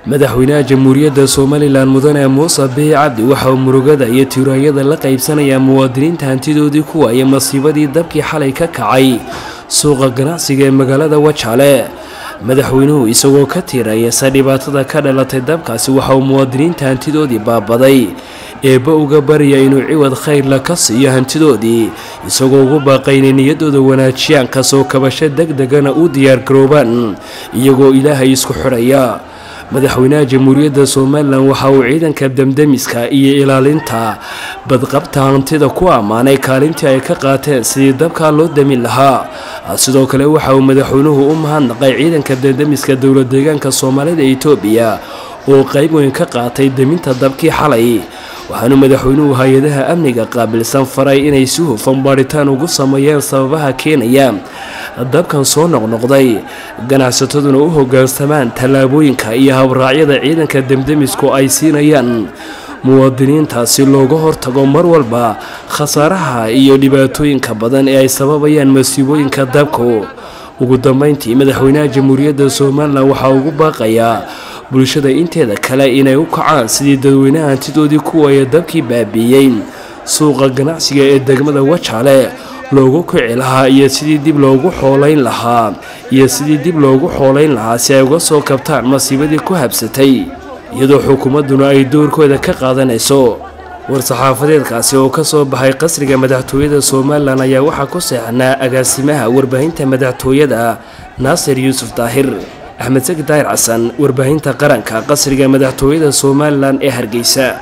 madaxweynaha jamhuuriyadda Soomaaliland mudane Muuse Biixi Cabdi waxa uu murugada iyo tiiraayada la qaybsanaya muwaadiniinta hantidoodii kuwa ay masiibadii dabkii xalay ka kacay suuqa ganacsiga ee magaalada Wajaale. madaxweynuhu isagoo ka tiiraysa dhibaatada ka dhalatay dabkaasi waxa uu muwaadiniinta hantidoodii baabaday eeba uga bariya inuu ciwad khayr la ka siiyo hantidoodii isagoo ugu baaqay inay niyadooda wanaajiyaan kasoo kabasho degdegana u diyaar garoobaan iyagoo Ilaahay isku xiraya. madaxweynaha jamhuuriyadda Soomaaliland waxa uu ciidanka damdamiska iyo ilaalinta badqabta hantida ku amaanay kaalintii ay ka qaateen sidii dabka loo damin lahaa. sidoo kale waxa uu madaxweynuhu u mahadnaqay ciidanka damdamiska dowlad deegaanka Soomaalida ee Itoobiya oo qayb weyn ka qaatay daminta dabkii xalay. waxaanu madaxweynuhu hay'adaha amniga qaabilsan faray inay si hufan baaritaan ugu sameeyaan sababaha keenaya dabkan soo noqnoqday, ganacsataduna u hoggaansamaan tallaabooyinka iyo habraacyada ciidanka damdamisku ay siinayaan muwaadiniinta si looga hortago mar walba khasaaraha iyo dhibaatooyinka badan ee ay sababayaan masiibooyinka dabku. ugu dambeyntii madaxweynaha jamhuuriyadda Soomaaliland waxa uu ugu baaqayaa bulshada inteeda kale inay u kacaan sidii dadweynaha hantidoodii kuwa ay dabkii baabi'iyay suuqa ganacsiga ee degmada Wajaale loogu kici lahaa iyo sidii dib loogu xoolayn lahaa si ay uga soo kabtaan masiibadii ku habsatay iyadoo xukuumaduna ay doorkooda ka qaadanayso. war-saxaafadeedkaasi oo ka soo baxay qasriga madaxtooyada Soomaaliland ayaa waxaa ku saxnaa agaasimaha warbaahinta madaxtooyada Naasir Yuusuf Daahir. Axmed Saki Daahir Xasan, warbaahinta qaranka, qasriga madaxtooyada Soomaaliland ee Hargeysa.